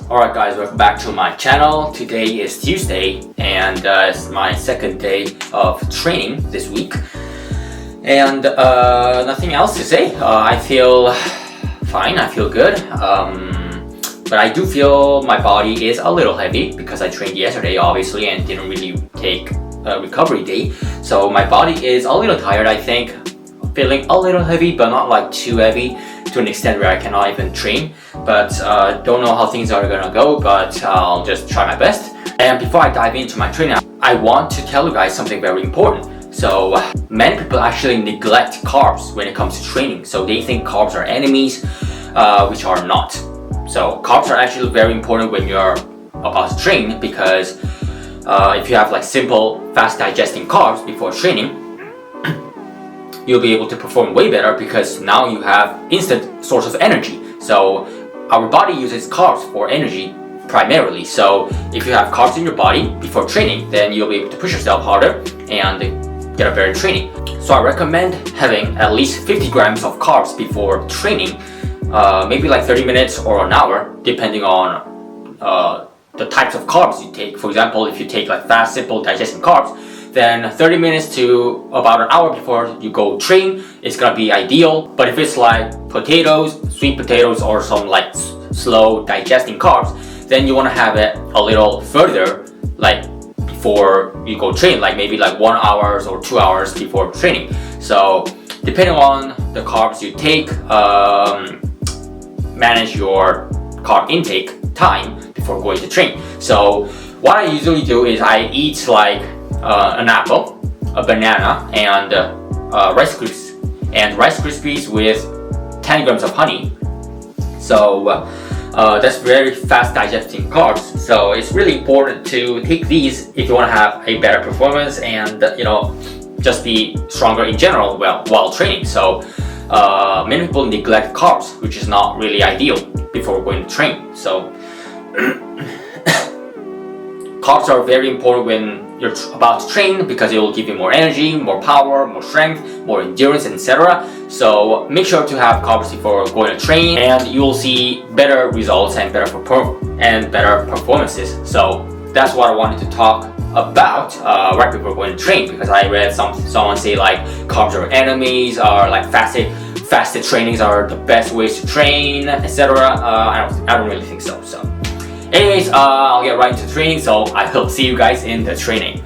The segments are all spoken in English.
Alright guys, welcome back to my channel. Today is Tuesday and it's my second day of training this week. And nothing else to say. I feel fine, I feel good. But I do feel my body is a little heavy because I trained yesterday obviously and didn't really take a recovery day. So my body is a little tired, I think. Feeling a little heavy but not like too heavy to an extent where I cannot even train. But don't know how things are gonna go, but I'll just try my best. And before I dive into my training, I want to tell you guys something very important. So many people actually neglect carbs when it comes to training. So they think carbs are enemies, which are not. So carbs are actually very important when you're about to train because if you have like simple, fast digesting carbs before training, you'll be able to perform way better because now you have instant source of energy. So our body uses carbs for energy primarily. So if you have carbs in your body before training, then you'll be able to push yourself harder and get a better training. So I recommend having at least 50 grams of carbs before training, maybe like 30 minutes or an hour, depending on the types of carbs you take. For example, if you take like fast, simple digesting carbs, then 30 minutes to about an hour before you go train is gonna be ideal. But if it's like potatoes, sweet potatoes, or some like slow digesting carbs, then you wanna have it a little further, like before you go train, like maybe like 1 hour or 2 hours before training. So depending on the carbs you take, manage your carb intake time before going to train. So what I usually do is I eat like an apple, a banana, and Rice Krispies with 10 grams of honey. So that's very fast digesting carbs. So it's really important to take these if you want to have a better performance and just be stronger in general while training. So many people neglect carbs, which is not really ideal before going to train. So carbs are very important when you're about to train because it will give you more energy, more power, more strength, more endurance, etc. So make sure to have carbs before going to train and you will see better results and better performances. So that's what I wanted to talk about right before going to train, because I read someone say like carbs are enemies, or like fasted trainings are the best ways to train, etc. I don't really think so. Anyways, I'll get right into training, so I will see you guys in the training.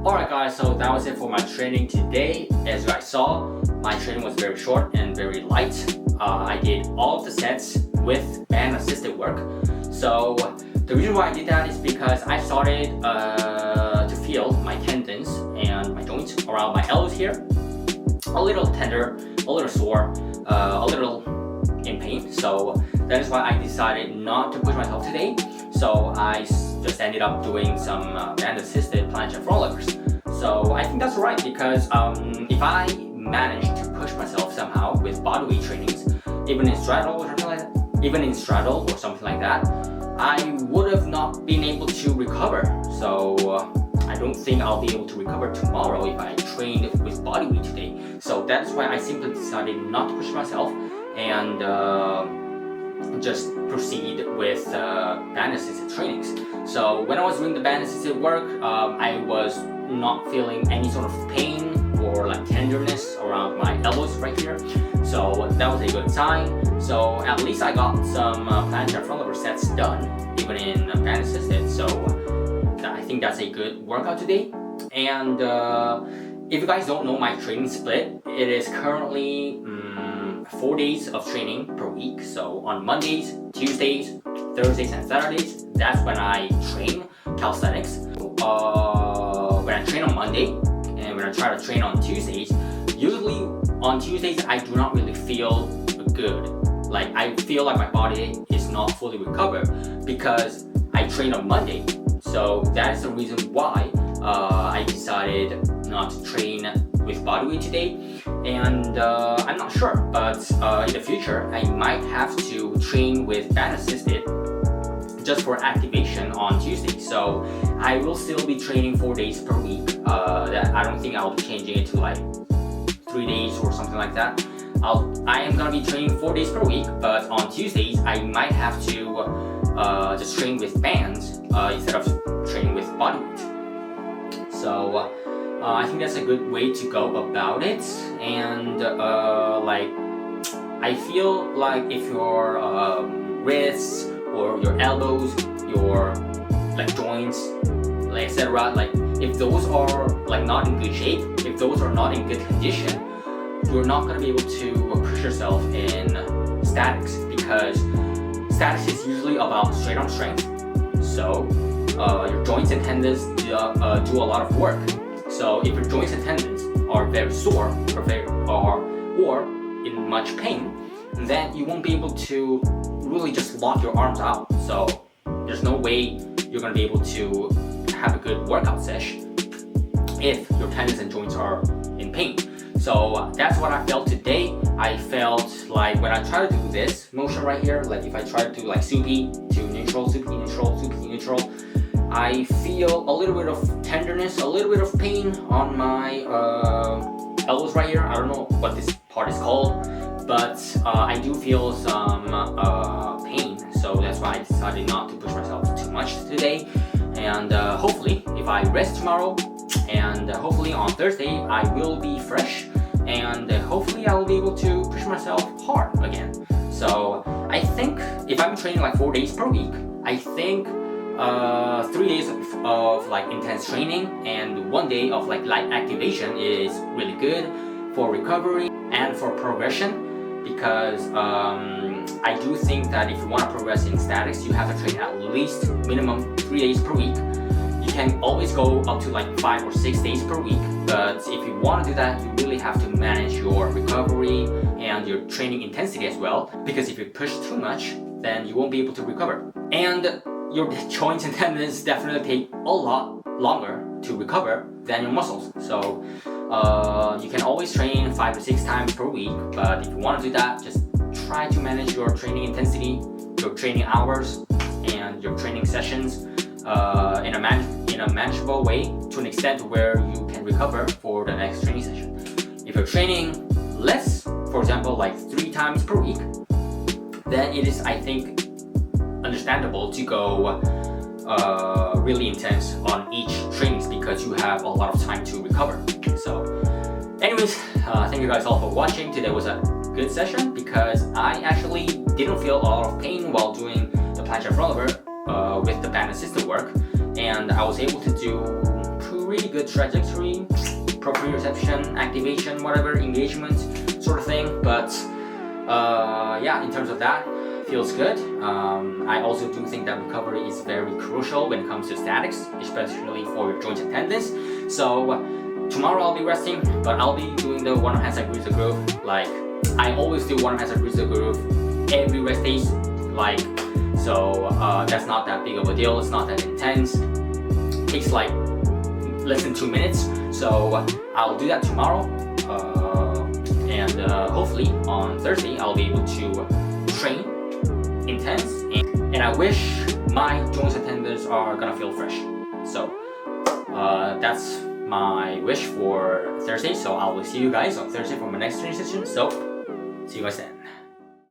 Alright guys, so that was it for my training today. As you guys saw, my training was very short and very light. I did all of the sets with band assisted work. So the reason why I did that is because I started to feel my tendons and my joints around my elbows here a little tender, a little sore, a little in pain. So that is why I decided not to push myself today. So I just ended up doing some band assisted planche and frontlevers. So I think that's right, because if I manage to push myself somehow with bodyweight trainings, even in straddle or something like that, I would have not been able to recover. So I don't think I'll be able to recover tomorrow if I trained with bodyweight today. So that's why I simply decided not to push myself and just proceed with band assisted trainings. So when I was doing the band assisted work, I was not feeling any sort of pain or like tenderness around my elbows right here. So that was a good sign. So at least I got some planche and frontlever sets done, even in band assisted. So I think that's a good workout today. And if you guys don't know my training split, it is currently 4 days of training per week. So on Mondays, Tuesdays, Thursdays, and Saturdays, that's when I train calisthenics. When I train on Monday and when I try to train on Tuesdays, usually on Tuesdays I do not really feel good. Like I feel like my body is not fully recovered because I train on Monday. So that is the reason why I decided not to train with bodyweight today. And I'm not sure, but in the future I might have to train with band assisted just for activation on Tuesday. So I will still be training 4 days per week. That I don't think I'll be changing it to like 3 days or something like that. I am gonna be training 4 days per week, but on Tuesdays I might have to just train with bands instead of training with bodyweight. So I think that's a good way to go about it. And like I feel like if your wrists or your elbows, your like joints, like etc., like if those are like not in good shape, if those are not in good condition, you're not gonna be able to push yourself in statics, because statics is usually about straight arm strength. So your joints and tendons do a lot of work. So if your joints and tendons are very sore or in much pain, then you won't be able to really just lock your arms out. So there's no way you're gonna be able to have a good workout session if your tendons and joints are in pain. So that's what I felt today. I felt like when I try to do this motion right here, like if I try to do like soupy to neutral, soupy neutral, soupy neutral, I feel a little bit of tenderness, a little bit of pain on my elbows right here. I don't know what this part is called, but I do feel some pain. So that's why I decided not to push myself too much today. And hopefully if I rest tomorrow, and hopefully on Thursday I will be fresh, and hopefully I will be able to push myself hard again. So I think if I'm training like 4 days per week, I think 3 days of like intense training and 1 day of like light activation is really good for recovery and for progression. Because I do think that if you want to progress in statics, you have to train at least minimum 3 days per week. You can always go up to like 5 or 6 days per week, but if you want to do that, you really have to manage your recovery and your training intensity as well, because if you push too much, then you won't be able to recover. And your joints and tendons definitely take a lot longer to recover than your muscles. So you can always train 5 to 6 times per week, but if you want to do that, just try to manage your training intensity, your training hours, and your training sessions in a manageable way, to an extent where you can recover for the next training session. If you're training less, for example like 3 times per week, then it is, I think, understandable to go really intense on each trainings, because you have a lot of time to recover. So anyways, thank you guys all for watching. Today was a good session because I actually didn't feel a lot of pain while doing the planche and frontlever with the band assisted work, and I was able to do really good trajectory, proprioception, activation, whatever, engagement sort of thing. But yeah, in terms of that, feels good. I also do think that recovery is very crucial when it comes to statics, especially for your joint tendons. So tomorrow I'll be resting, but I'll be doing the one-arm handstand glutes groove. Like I always do one-arm handstand glutes groove every rest days. Like so, that's not that big of a deal. It's not that intense. It takes like less than 2 minutes. So I'll do that tomorrow, and hopefully on Thursday I'll be able to train intense, and I wish my joints and tendons are gonna feel fresh. So that's my wish for Thursday. So I will see you guys on Thursday for my next training session. So see you guys then.